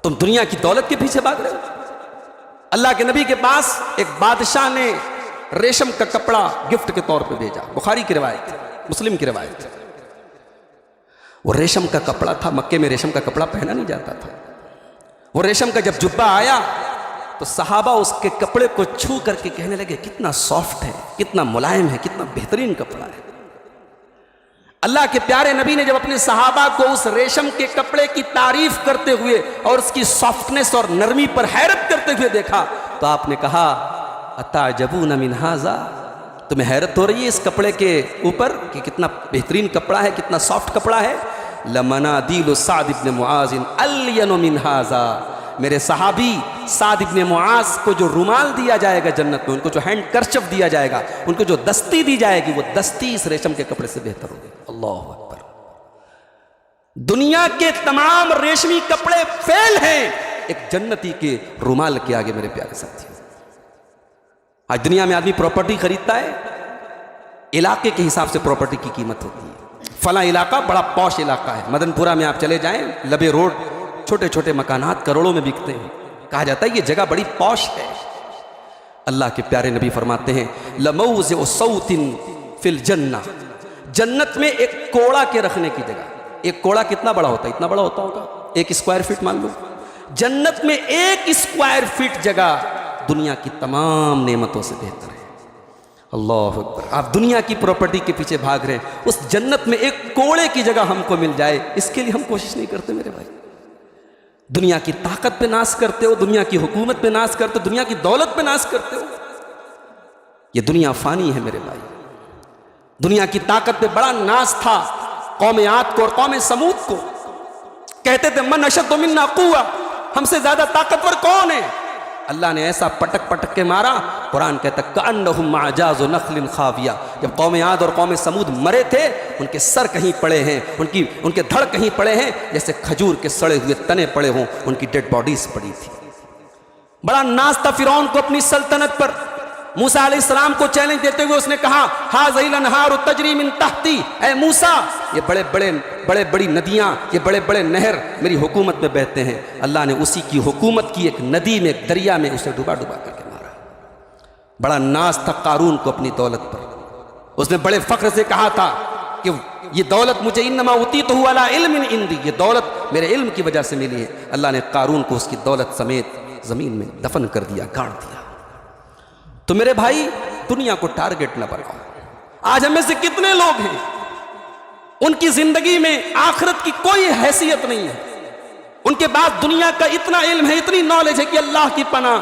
तुम दुनिया की दौलत के पीछे भाग रहे हो। अल्लाह के नबी के पास एक बादशाह ने रेशम का कपड़ा गिफ्ट के तौर पे भेजा। बुखारी की रिवायत, मुस्लिम की रिवायत। वो रेशम का कपड़ा था, मक्के में रेशम का कपड़ा पहना नहीं जाता था। वो रेशम का जब जुब्बा आया तो सहाबा उसके कपड़े को छू करके कहने लगे कितना सॉफ्ट है, कितना मुलायम है, कितना बेहतरीन कपड़ा है। अल्लाह के प्यारे नबी ने जब अपने सहाबा को उस रेशम के कपड़े की तारीफ करते हुए और उसकी सॉफ्टनेस और नरमी पर हैरत करते हुए देखा तो आपने कहा अताजबून मिन हाज़ा, तुम्हें हैरत हो रही है इस कपड़े के ऊपर कि कितना बेहतरीन कपड़ा है, कितना सॉफ्ट कपड़ा है। लमनादील साद इब्न मुआज़ अल्यनु मिन हाज़ा, मेरे सहाबी साद इब्न मुआज़ को जो रुमाल दिया जाएगा जन्नत में, उनको जो हैंड करचफ दिया जाएगा, उनको जो दस्ती दी जाएगी, वो दस्ती इस रेशम के कपड़े से बेहतर होगी। अल्लाह अकबर। दुनिया के तमाम रेशमी कपड़े फेल हैं एक जन्नती के रुमाल के आगे मेरे प्यारे साथी। आज दुनिया में आदमी प्रॉपर्टी खरीदता है, इलाके के हिसाब से प्रॉपर्टी की कीमत होती है। फला इलाका बड़ा पॉश इलाका है, मदनपुरा में आप चले जाएं, लबे रोड, छोटे छोटे मकानात करोड़ों में बिकते हैं। कहा जाता है ये जगह बड़ी पॉश है। अल्लाह के प्यारे नबी फरमाते हैं लमौज़िउ सौतिन फिल जन्ना, जन्नत में एक कोड़ा के रखने की जगह। एक कोड़ा कितना बड़ा होता है? इतना बड़ा होता होगा, 1 स्क्वायर फीट मान लो। जन्नत में 1 स्क्वायर फीट जगह दुनिया की तमाम नेमतों से बेहतर है। अल्लाह अकबर। आप दुनिया की प्रॉपर्टी के पीछे भाग रहे हैं, उस जन्नत में एक कोड़े की जगह हमको मिल जाए, इसके लिए हम कोशिश नहीं करते मेरे भाई। दुनिया की ताकत पे नाश करते हो, दुनिया की हुकूमत पे नाश करते हो, दुनिया की दौलत पे नाश करते हो। ये दुनिया फानी है मेरे भाई। दुनिया की ताकत पे बड़ा नाश था कौम आद को और कौम समूद को। कहते थे मन अशद्दु मिन्ना कुव्वा, हमसे ज्यादा ताकतवर कौन है। अल्लाह ने ऐसा पटक पटक के मारा, कुरान कहता कअन्नहुम अजाज़ु नख़्लिन खाविया। जब कौम आद और कौम समूद मरे थे, उनके सर कहीं पड़े हैं, उनके धड़ कहीं पड़े हैं, जैसे खजूर के सड़े हुए तने पड़े हों, उनकी डेड बॉडीज पड़ी थी। बड़ा नाज था फिरौन को अपनी सल्तनत पर। मूसा अलैहिस्सलाम को चैलेंज देते हुए उसने कहा हाज़िल अनहारु तजरी मिन तहती, ऐ मूसा ये बड़े बड़ी नदियाँ, ये बड़े बड़े नहर मेरी हुकूमत में बहते हैं। अल्लाह ने उसी की हुकूमत की एक नदी में, एक दरिया में उसे डुबा डुबा करके मारा। बड़ा नाज था कारून को अपनी दौलत पर। उसने बड़े फख्र से कहा था कि ये दौलत मुझे इन्नमा उतीतहु अला इल्मिन इंदी, ये दौलत मेरे इल्म की वजह से मिली है। अल्लाह ने कारून को उसकी दौलत समेत जमीन में दफन कर दिया, गाड़ दिया। तो मेरे भाई दुनिया को टारगेट न बनाओ। आज हमें से कितने लोग हैं उनकी जिंदगी में आखिरत की कोई हैसियत नहीं है, उनके पास दुनिया का इतना इल्म है, इतनी नॉलेज है कि अल्लाह की पनाह,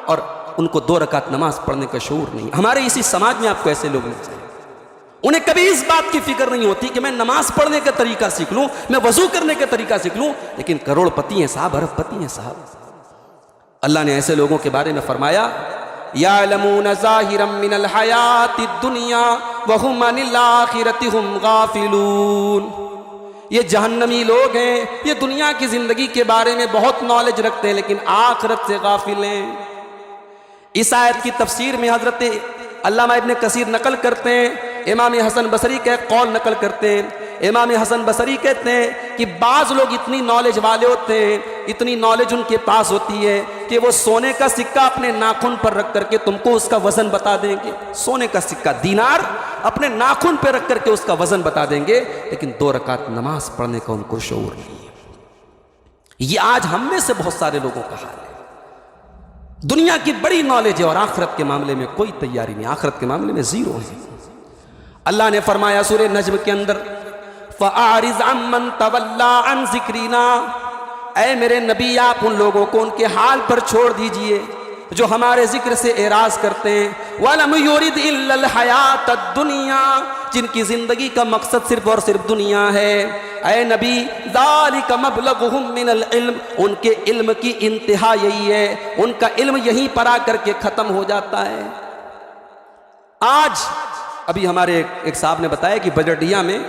और उनको 2 रकात नमाज पढ़ने का शऊर नहीं। हमारे इसी समाज में आपको ऐसे लोग मिल जाए, उन्हें कभी इस बात की फिक्र नहीं होती कि मैं नमाज पढ़ने का तरीका सीख लूं, मैं वजू करने का तरीका सीख लूं, लेकिन करोड़पति हैं साहब, अरबपति हैं साहब। अल्लाह ने ऐसे लोगों के बारे में फरमाया यालमून ज़ाहिरम मिनल हयातिद दुनिया व हुम अनिल आखिरति हुम गाफिलून। ये जहन्नमी लोग हैं, ये दुनिया की जिंदगी के बारे में बहुत नॉलेज रखते हैं, लेकिन आखिरत से गाफिल हैं। इस आयत की तफसीर में हजरत अल्लामा इब्न कसीर नकल करते हैं, इमाम हसन बसरी का कौल नकल करते हैं। इमाम हसन बसरी कहते हैं कि बाज़ लोग इतनी नॉलेज वाले होते हैं, इतनी नॉलेज उनके पास होती है कि वो सोने का सिक्का अपने नाखून पर रख करके तुमको उसका वजन बता देंगे। सोने का सिक्का दीनार अपने नाखून पर रख करके उसका वजन बता देंगे, लेकिन 2 रकात नमाज पढ़ने का उनको शऊर नहीं है। ये आज हम में से बहुत सारे लोगों का हाल है। दुनिया की बड़ी नॉलेज है और आखिरत के मामले में कोई तैयारी नहीं, आखिरत के मामले में जीरो है। अल्लाह ने फरमाया सूरे नज्म के अंदर फ़अरिज़ अम्मन तवल्ला अन ज़िक्रिना, ऐ मेरे नबी आप उन लोगों को उनके हाल पर छोड़ दीजिए जो हमारे जिक्र से एराज करते हैं। वलम युरिद इल्लल हयातद दुनिया, जिनकी जिंदगी का मकसद सिर्फ और सिर्फ दुनिया है। ऐ नबी ज़ालिका मबलगुहुम मिनल इल्म, उनके इल्म की इंतहा यही है, उनका इल्म यहीं पर आकर के खत्म हो जाता है। आज अभी हमारे एक साहब ने बताया कि बजटिया में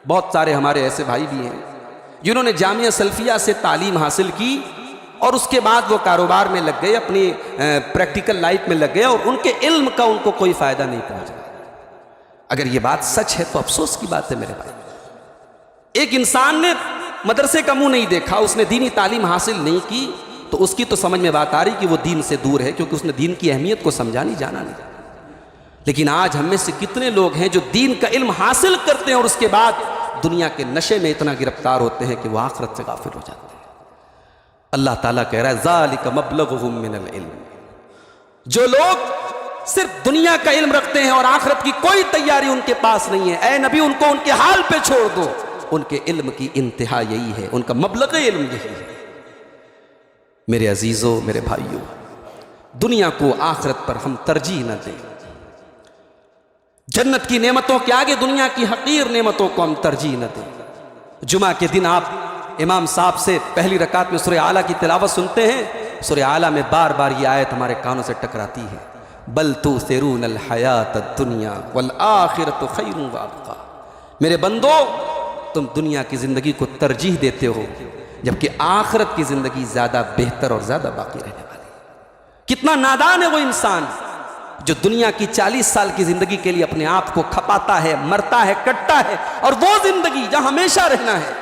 बहुत सारे हमारे ऐसे भाई भी हैं जिन्होंने जामिया सल्फिया से तालीम हासिल की और उसके बाद वो कारोबार में लग गए, अपनी प्रैक्टिकल लाइफ में लग गए और उनके इल्म का उनको कोई फ़ायदा नहीं पहुंचा। अगर ये बात सच है तो अफसोस की बात है मेरे भाई। एक इंसान ने मदरसे का मुंह नहीं देखा, उसने दीनी तालीम हासिल नहीं की, तो उसकी तो समझ में बात आ रही कि वो दीन से दूर है, क्योंकि उसने दीन की अहमियत को समझा नहीं, जाना नहीं। लेकिन आज हम में से कितने लोग हैं जो दीन का इल्म हासिल करते हैं और उसके बाद दुनिया के नशे में इतना गिरफ्तार होते हैं कि वो आखिरत से गाफिल हो जाते हैं। अल्लाह ताला कह रहा है ज़ालिका मबलगुहुम मिनल इल्म, जो लोग सिर्फ दुनिया का इल्म रखते हैं और आखिरत की कोई तैयारी उनके पास नहीं है, ऐ नबी उनको उनके हाल पे छोड़ दो। उनके इल्म की इंतहा यही है, उनका मबलग इल्म यही है। मेरे अजीजों, मेरे भाइयों, दुनिया को आखिरत पर हम तरजीह न दें। जन्नत की नेमतों के आगे दुनिया की हकीर नेमतों को हम तरजीह न दें। जुमा के दिन आप इमाम साहब से पहली रकात में सूरह आला की तिलावत सुनते हैं। सूरह आला में बार बार ये आयत हमारे कानों से टकराती है, बल तुसिरूनल हयातद दुनिया वल आखिरतु खैरुन व अबका। मेरे बंदो, तुम दुनिया की जिंदगी को तरजीह देते हो, जबकि आखिरत की जिंदगी ज्यादा बेहतर और ज्यादा बाकी रहने वाली। कितना नादान है वो इंसान जो दुनिया की 40 साल की जिंदगी के लिए अपने आप को खपाता है, मरता है, कटता है, और वो जिंदगी जहां हमेशा रहना है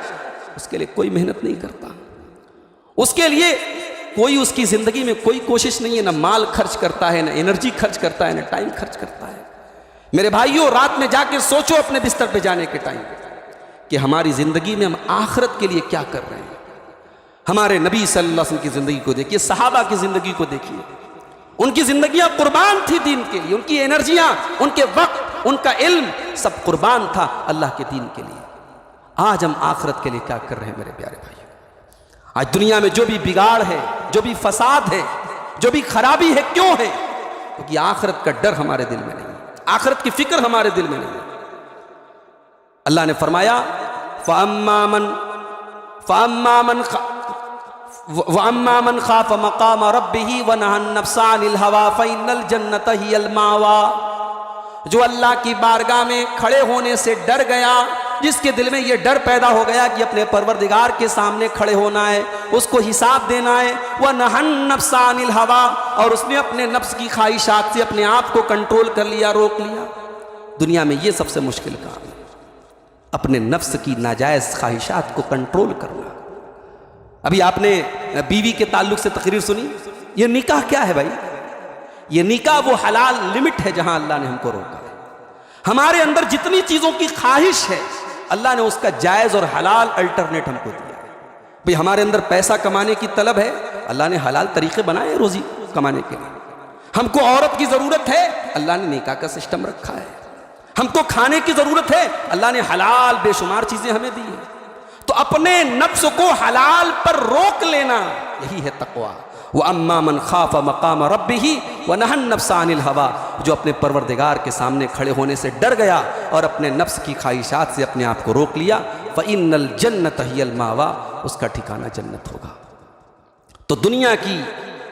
उसके लिए कोई मेहनत नहीं करता, उसके लिए कोई उसकी जिंदगी में कोई कोशिश नहीं है, ना माल खर्च करता है, ना एनर्जी खर्च करता है, ना टाइम खर्च करता है। मेरे भाइयों, रात में जाके सोचो अपने बिस्तर पे जाने के टाइम कि हमारी जिंदगी में हम आखिरत के लिए क्या कर रहे हैं। हमारे नबी सल्लल्लाहु अलैहि वसल्लम की जिंदगी को देखिए, सहाबा की जिंदगी को देखिए, उनकी जिंदगियां कुर्बान थी दीन के लिए, उनकी एनर्जियां, उनके वक्त, उनका इल्म सब कुर्बान था अल्लाह के दीन के लिए। आज हम आखिरत के लिए क्या कर रहे हैं मेरे प्यारे भाई? आज दुनिया में जो भी बिगाड़ है, जो भी फसाद है, जो भी खराबी है, क्यों है? क्योंकि आखिरत का डर हमारे दिल में नहीं है, आखिरत की फिक्र हमारे दिल में नहीं है। अल्लाह ने फरमाया वअम्मा मन खाफ मकाम रब्बिही व नहा नफ्सा अनिल हवा फ़इन्नल जन्नत हियल मावा। जो अल्लाह की बारगाह में खड़े होने से डर गया, जिसके दिल में ये डर पैदा हो गया कि अपने परवरदिगार के सामने खड़े होना है, उसको हिसाब देना है, वह नहन नफ्सा अनिल हवा, और उसने अपने नफ्स की ख्वाहिशात से अपने आप को कंट्रोल कर लिया, रोक लिया। दुनिया में ये सबसे मुश्किल काम है, अपने नफ्स की नाजायज़ ख्वाहिशात को कंट्रोल करना। अभी आपने बीवी के ताल्लुक से तकरीर सुनी। ये निकाह क्या है भाई? ये निकाह वो हलाल लिमिट है जहां अल्लाह ने हमको रोका है। हमारे अंदर जितनी चीज़ों की ख्वाहिश है, अल्लाह ने उसका जायज़ और हलाल अल्टरनेट हमको दिया है। भाई हमारे अंदर पैसा कमाने की तलब है, अल्लाह ने हलाल तरीके बनाए रोज़ी कमाने के लिए। हमको औरत की ज़रूरत है, अल्लाह ने निकाह का सिस्टम रखा है। हमको खाने की ज़रूरत है, अल्लाह ने हलाल बेशुमार चीज़ें हमें दी है। तो अपने नफ्स को हलाल पर रोक लेना, यही है तक़वा। वह अम्मा मन खाफ मकाम रब्बिही व नहन नफ्सा अनिल हवा। जो अपने परवरदिगार के सामने खड़े होने से डर गया और अपने नफ्स की ख्वाहिशात से अपने आप को रोक लिया, फ़इन्नल जन्नत हियल मावा, उसका ठिकाना जन्नत होगा। तो दुनिया की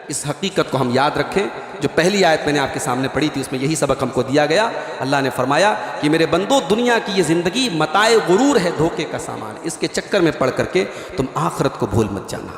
इस हकीकत को हम याद रखें। जो पहली आयत मैंने आपके सामने पढ़ी थी, उसमें यही सबक हमको दिया गया। अल्लाह ने फरमाया कि मेरे बंदो, दुनिया की ये ज़िंदगी मताए गुरूर है, धोखे का सामान है। इसके चक्कर में पढ़ करके तुम आखिरत को भूल मत जाना।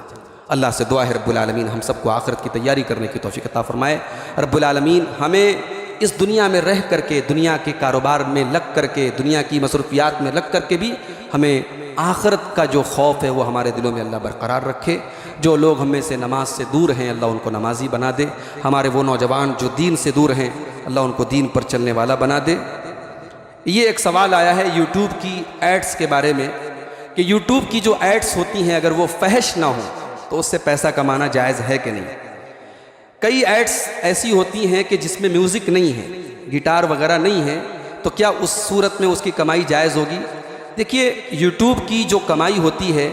अल्लाह से दुआ है रब्बुल आलमीन हम सबको आखिरत की तैयारी करने की तौफीक अता फरमाए। रब्बुल आलमीन हमें इस दुनिया में रह करके, दुनिया के कारोबार में लग करके, दुनिया की मसरूफियात में लग करके भी हमें आखिरत का जो खौफ है वो हमारे दिलों में अल्लाह बरकरार रखे। जो लोग हमें से नमाज से दूर हैं, अल्लाह उनको नमाजी बना दे। हमारे वो नौजवान जो दीन से दूर हैं, अल्लाह उनको दीन पर चलने वाला बना दे। ये एक सवाल आया है यूट्यूब की एड्स के बारे में कि यूट्यूब की जो एड्स होती हैं, अगर वो फहश ना हो तो उससे पैसा कमाना जायज़ है कि नहीं। कई एड्स ऐसी होती हैं कि जिसमें म्यूज़िक नहीं है, गिटार वगैरह नहीं है, तो क्या उस सूरत में उसकी कमाई जायज़ होगी? देखिए, यूट्यूब की जो कमाई होती है,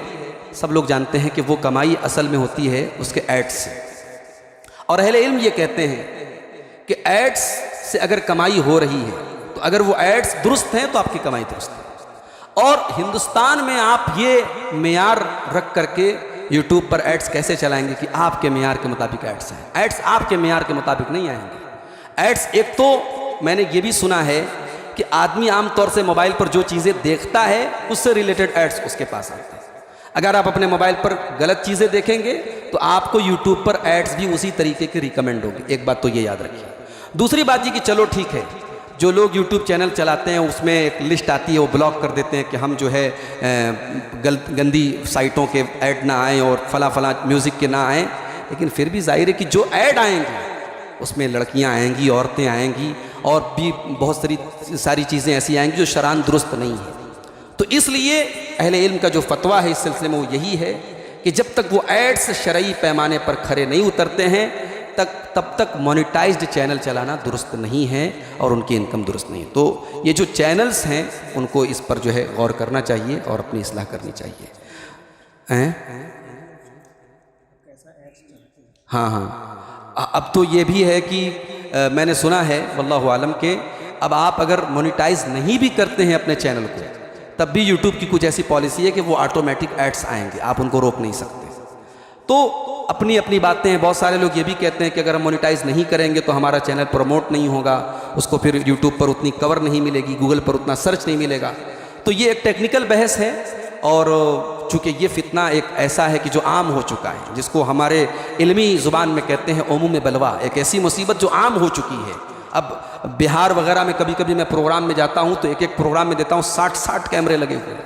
सब लोग जानते हैं कि वो कमाई असल में होती है उसके एड्स से। और अहले इल्म ये कहते हैं कि एड्स से अगर कमाई हो रही है, तो अगर वो एड्स दुरुस्त हैं तो आपकी कमाई दुरुस्त है। और हिंदुस्तान में आप ये मेयार रख करके यूट्यूब पर एड्स कैसे चलाएंगे कि आपके मेयार के मुताबिक एड्स हैं? एड्स आपके मेयार के मुताबिक नहीं आएंगे। एड्स, एक तो मैंने ये भी सुना है कि आदमी आमतौर से मोबाइल पर जो चीज़ें देखता है उससे रिलेटेड एड्स उसके पास आते हैं। अगर आप अपने मोबाइल पर गलत चीज़ें देखेंगे तो आपको यूट्यूब पर एड्स भी उसी तरीके की रिकमेंड होगी। एक बात तो ये याद रखिए। दूसरी बात ये कि चलो ठीक है, जो लोग यूट्यूब चैनल चलाते हैं उसमें एक लिस्ट आती है, वो ब्लॉक कर देते हैं कि हम जो है गंदी साइटों के ऐड ना आएँ और फला फला म्यूज़िक के ना आएँ। लेकिन फिर भी जाहिर है कि जो ऐड आएंगी उसमें लड़कियां आएंगी, औरतें आएंगी, और भी बहुत सारी चीज़ें ऐसी आएंगी जो शरान दुरुस्त नहीं है। तो इसलिए अहले इल्म का जो फतवा है इस सिलसिले में वो यही है कि जब तक वो एड्स शरई पैमाने पर खरे नहीं उतरते हैं, तब तक मोनेटाइज्ड चैनल चलाना दुरुस्त नहीं है और उनकी इनकम दुरुस्त नहीं है। तो ये जो चैनल्स हैं उनको इस पर जो है गौर करना चाहिए और अपनी इस्लाह करनी चाहिए। हाँ, अब तो ये भी है कि मैंने सुना है वल्लाहु आलम के, अब आप अगर मोनेटाइज नहीं भी करते हैं अपने चैनल को, तब भी यूट्यूब की कुछ ऐसी पॉलिसी है कि वो ऑटोमेटिक एड्स आएंगे, आप उनको रोक नहीं सकते। तो अपनी अपनी बातें हैं। बहुत सारे लोग ये भी कहते हैं कि अगर हम मोनेटाइज नहीं करेंगे तो हमारा चैनल प्रमोट नहीं होगा, उसको फिर यूट्यूब पर उतनी कवर नहीं मिलेगी, गूगल पर उतना सर्च नहीं मिलेगा। तो ये एक टेक्निकल बहस है, और चूँकि ये फितना एक ऐसा है कि जो आम हो चुका है, जिसको हमारे इल्मी ज़ुबान में कहते हैं ओमूम बलवा, एक ऐसी मुसीबत जो आम हो चुकी है। अब बिहार वगैरह में कभी कभी मैं प्रोग्राम में जाता हूँ तो एक एक प्रोग्राम में देता हूँ 60-60 कैमरे लगे हुए हैं।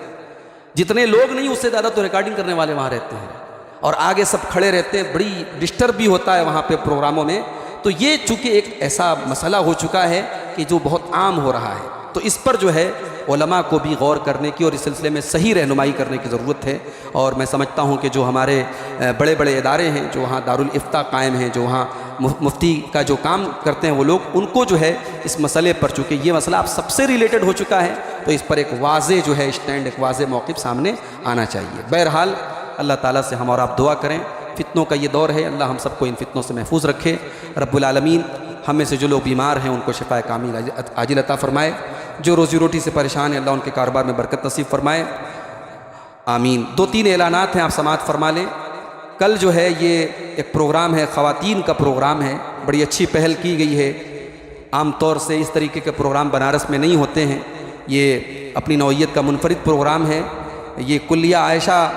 जितने लोग नहीं उससे ज़्यादा तो रिकॉर्डिंग करने वाले वहाँ रहते हैं, और आगे सब खड़े रहते हैं, बड़ी डिस्टर्ब भी होता है वहाँ पे प्रोग्रामों में। तो ये चूँकि एक ऐसा मसला हो चुका है कि जो बहुत आम हो रहा है, तो इस पर जो है उलमा को भी गौर करने की और इस सिलसिले में सही रहनुमाई करने की ज़रूरत है। और मैं समझता हूँ कि जो हमारे बड़े बड़े इदारे हैं, जो वहाँ दारुल इफ्ता कायम हैं, जो वहाँ मुफ्ती का जो काम करते हैं वो लोग, उनको जो है इस मसले पर, चूँकि ये मसला आप सबसे रिलेटेड हो चुका है, तो इस पर एक वाज़े जो है स्टैंड, एक वाज़े मौक़िफ़ सामने आना चाहिए। बहरहाल अल्लाह ताला से हम और आप दुआ करें। फितनों का ये दौर है, अल्लाह हम सबको इन फितनों से महफूज रखे। रब्बुल आलमीन हम में से जो लोग बीमार हैं उनको शिफा कामिल आजिल अता फ़रमाए। जो रोज़ी रोटी से परेशान है अल्लाह उनके कारोबार में बरकत नसीब फ़रमाए, आमीन। 2-3 ऐलानात हैं, आप समाअत फ़रमा लें। कल जो है ये एक प्रोग्राम है, ख़वातीन का प्रोग्राम है, बड़ी अच्छी पहल की गई है। आम तौर से इस तरीके के प्रोग्राम बनारस में नहीं होते हैं, ये अपनी नौइयत का मुनफरिद प्रोग्राम है। ये कुल्लिया आयशा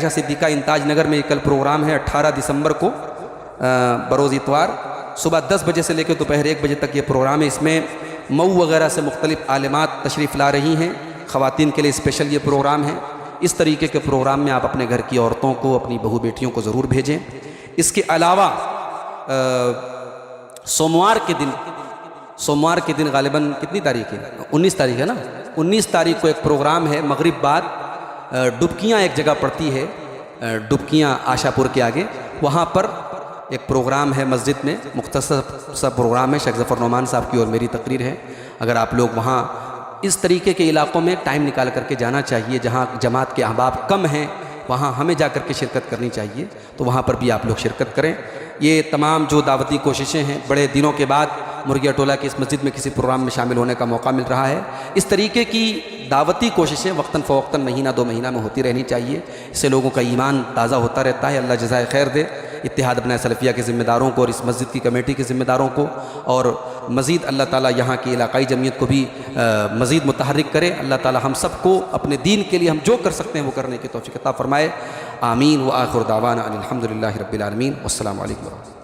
सिद्दीक़ा इंताज नगर में कल प्रोग्राम है 18 दिसंबर को बरोज़ इतवार सुबह 10 बजे से लेकर दोपहर 1 बजे तक ये प्रोग्राम है। इसमें मऊ वगैरह से मुख्तलिफ़ आलिमात तशरीफ़ ला रही हैं। ख़वातीन के लिए स्पेशल ये प्रोग्राम है। इस तरीके के प्रोग्राम में आप अपने घर की औरतों को, अपनी बहू बेटियों को ज़रूर भेजें। इसके अलावा सोमवार के दिन गालिबन कितनी तारीख है, 19 तारीख है ना, 19 तारीख को एक प्रोग्राम है मगरिब बाद। डुबकियाँ एक जगह पड़ती है, डुबकियाँ आशापुर के आगे, वहाँ पर एक प्रोग्राम है मस्जिद में, मुख्तसर सा प्रोग्राम है। शेख ज़फ़र नोमान साहब की और मेरी तकरीर है। अगर आप लोग वहाँ इस तरीके के इलाक़ों में टाइम निकाल करके जाना चाहिए, जहाँ जमात के अहबाब कम हैं, वहाँ हमें जा कर के शिरकत करनी चाहिए। तो वहाँ पर भी आप लोग शिरकत करें। ये तमाम जो दावती कोशिशें हैं, बड़े दिनों के बाद मुर्गिया टोला की इस मस्जिद में किसी प्रोग्राम में शामिल होने का मौका मिल रहा है। इस तरीके की दावती कोशिशें वक्तन फ़वक्तन, महीना 2 महीना में होती रहनी चाहिए। इससे लोगों का ईमान ताज़ा होता रहता है। अल्लाह जज़ाए खैर दे इत्तिहाद अपना सलफ़िया के ज़िम्मेदारों को और इस मस्जिद की कमेटी के ज़िम्मेदारों को, और मज़ीद अल्लाह ताला यहाँ की इलाक़ाई जमीयत को भी मज़ीद मुतहर्रिक करे। अल्लाह ताला हम सबको अपने दीन के लिए हम जो कर सकते हैं वो करने की तौफ़ीक़ अता फ़रमाए, आमीन। व आखिर दावाना अनिल हम्दुलिल्लाहि रब्बिल आलमीन। वस्सलामु अलैकुम।